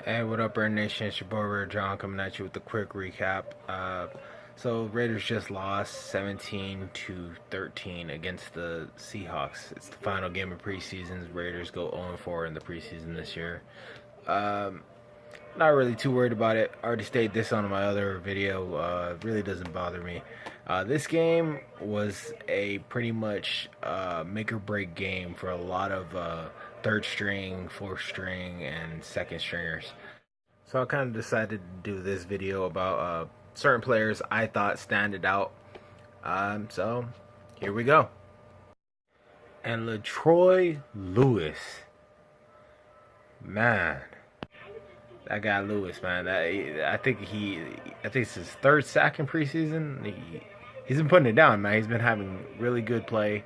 Hey, what up, Bird Nation? It's your boy Rare John coming at you with a quick recap. So Raiders just lost 17 to 13 against the Seahawks. It's the final game of preseason. Raiders go 0-4 in the preseason this year. Um, Not really too worried about it. I already stated this on my other video. It really doesn't bother me. This game was a pretty much make or break game for a lot of third string, fourth string, and second stringers. So I kind of decided to do this video about certain players I thought standed out. So here we go. And LaTroy Lewis, man, that guy Lewis, man. I think it's his third sack in preseason. He's been putting it down, man. He's been having really good play.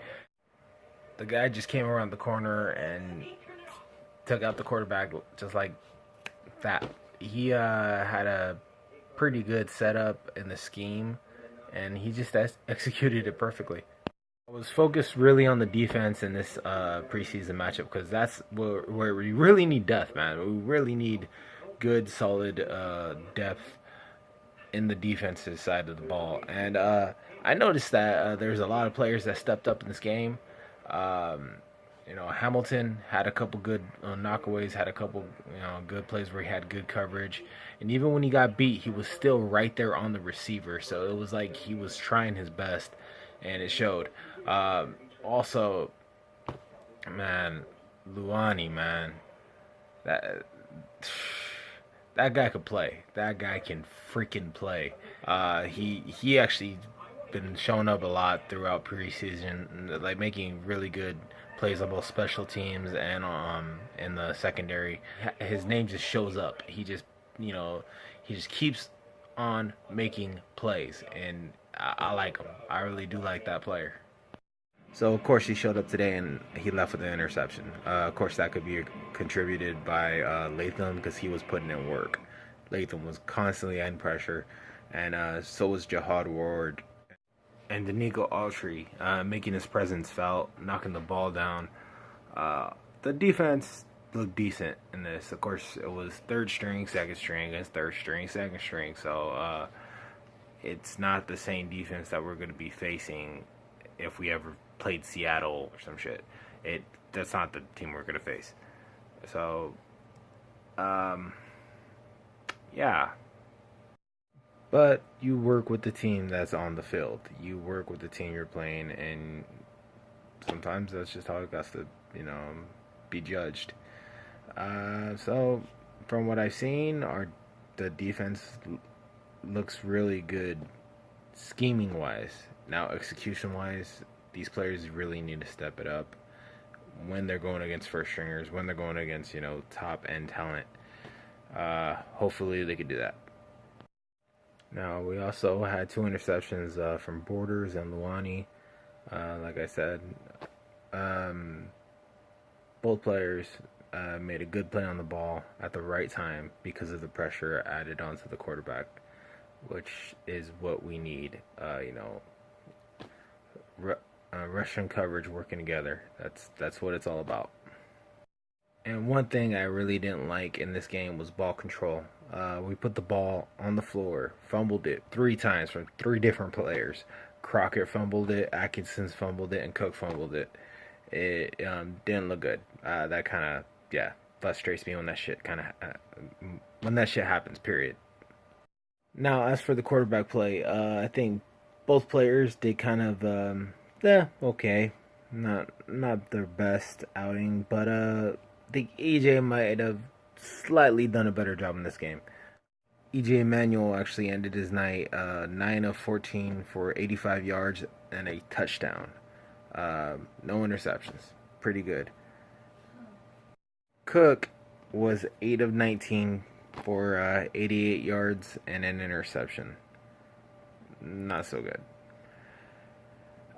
The guy just came around the corner and took out the quarterback just like that. He had a pretty good setup in the scheme, and he just executed it perfectly. I was focused really on the defense in this preseason matchup because that's where we really need depth, man. We really need good, solid depth in the defensive side of the ball. And I noticed that there's a lot of players that stepped up in this game. Um, Hamilton had a couple good knockaways, had a couple good plays where he had good coverage, and even when he got beat, he was still right there on the receiver. So it was like he was trying his best, and it showed. Also, man, Luani, man, that that guy could play. That guy can freaking play. He actually been showing up a lot throughout preseason, like making really good plays on both special teams and in the secondary. His name just shows up. He just keeps on making plays, and I like him. I really do like that player. So of course he showed up today and he left with an interception. Of course that could be contributed by Latham because he was putting in work. Latham was constantly in pressure, and so was Jahad Ward and Danico Autry, making his presence felt, knocking the ball down. The defense looked decent in this. Of course, it was third string, second string against third string, second string. So it's not the same defense that we're going to be facing if we ever played Seattle or some shit. That's not the team we're going to face. So, yeah. But you work with the team that's on the field. You work with the team you're playing, and sometimes that's just how it has to, be judged. So, from what I've seen, the defense looks really good, scheming wise. Now, execution wise, these players really need to step it up when they're going against first stringers, when they're going against top end talent. Hopefully, they could do that. Now, we also had two interceptions from Borders and Luani. Like I said, both players made a good play on the ball at the right time because of the pressure added onto the quarterback, which is what we need. Russian coverage working together. That's what it's all about. And one thing I really didn't like in this game was ball control. We put the ball on the floor, fumbled it 3 times from 3 different players. Crockett fumbled it, Atkinson's fumbled it, and Cook fumbled it. It didn't look good. That kind of frustrates me when when that shit happens. Period. Now, as for the quarterback play, I think both players did kind of okay. Not their best outing, but I think EJ might have slightly done a better job in this game. EJ Manuel actually ended his night 9 of 14 for 85 yards and a touchdown. No interceptions. Pretty good. Cook was 8 of 19 for 88 yards and an interception. Not so good.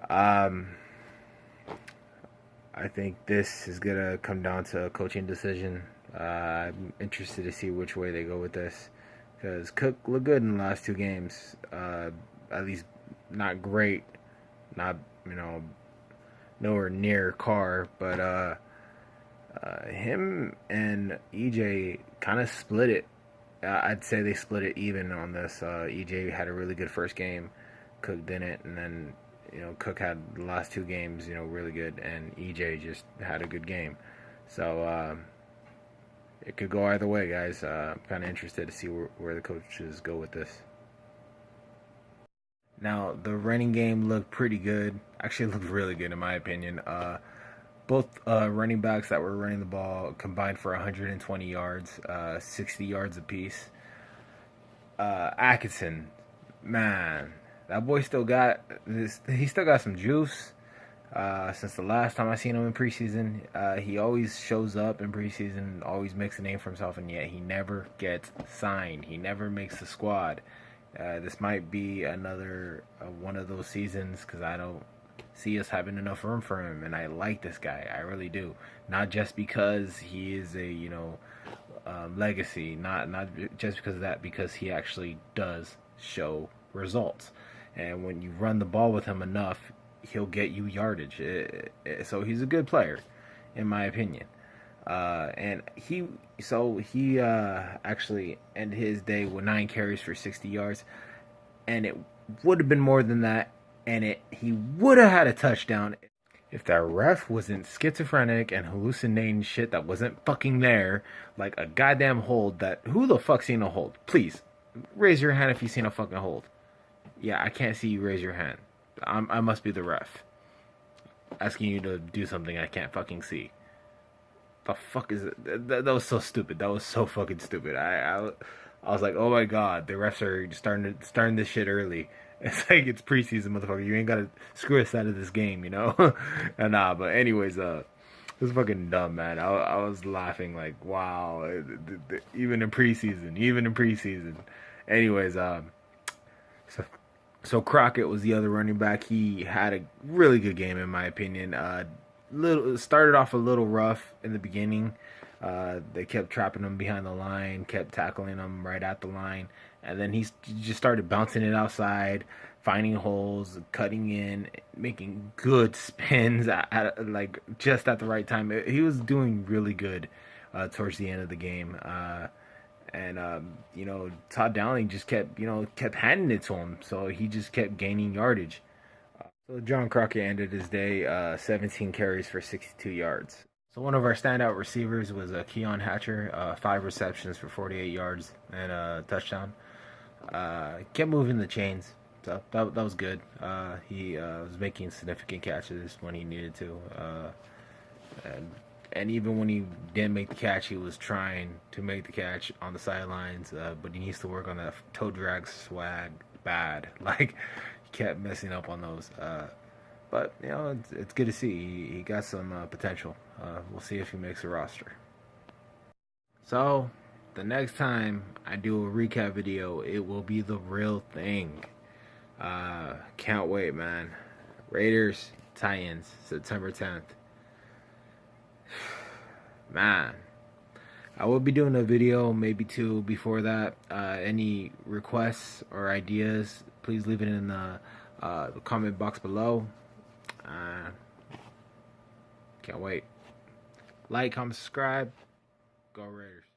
I think this is going to come down to a coaching decision. I'm interested to see which way they go with this, because Cook looked good in the last 2 games. At least not great, not nowhere near Carr, but Him and EJ kind of split it. I'd say they split it even on this. EJ had a really good first game, Cook didn't, and then Cook had the last two games really good, and EJ just had a good game. So it could go either way, guys. I'm kind of interested to see where the coaches go with this. Now the running game looked pretty good. Actually, it looked really good in my opinion. Both running backs that were running the ball combined for 120 yards, 60 yards apiece. Atkinson, man, that boy still got this. He still got some juice. Since the last time I seen him in preseason, he always shows up in preseason, always makes a name for himself, and yet he never gets signed. He never makes the squad. This might be another one of those seasons because I don't see us having enough room for him, and I like this guy. I really do. Not just because he is a legacy, not just because of that, because he actually does show results, and when you run the ball with him enough, he'll get you yardage. So he's a good player, in my opinion. And he actually ended his day with 9 carries for 60 yards, and it would have been more than that, and he would have had a touchdown if that ref wasn't schizophrenic and hallucinating shit that wasn't fucking there, like a goddamn hold. That who the fuck seen a hold? Please raise your hand if you seen a fucking hold. Yeah, I can't see you raise your hand. I must be the ref asking you to do something I can't fucking see. The fuck is it? That was so stupid. That was so fucking stupid. I was like, oh my god, the refs are starting this shit early. It's like it's preseason, motherfucker. You ain't gotta screw us out of this game, and but anyways, it was fucking dumb, man. I was laughing like, wow, even in preseason. Anyways, so Crockett was the other running back. He had a really good game, in my opinion. Started off a little rough in the beginning. They kept trapping him behind the line, kept tackling him right at the line, and then he just started bouncing it outside, finding holes, cutting in, making good spins like just at the right time. He was doing really good towards the end of the game. And Todd Dowling just kept handing it to him, so he just kept gaining yardage. So John Crockett ended his day 17 carries for 62 yards. So one of our standout receivers was Keon Hatcher, 5 receptions for 48 yards and a touchdown. Kept moving the chains, so that was good. He was making significant catches when he needed to, and even when he didn't make the catch, he was trying to make the catch on the sidelines, but he needs to work on that toe drag swag bad. Like, he kept messing up on those. But, it's good to see. He got some potential. We'll see if he makes a roster. So, the next time I do a recap video, it will be the real thing. Can't wait, man. Raiders, Titans, September 10th. Man, I will be doing a video, maybe 2 before that. Any requests or ideas, please leave it in the comment box below. Can't wait. Like, comment, subscribe. Go Raiders.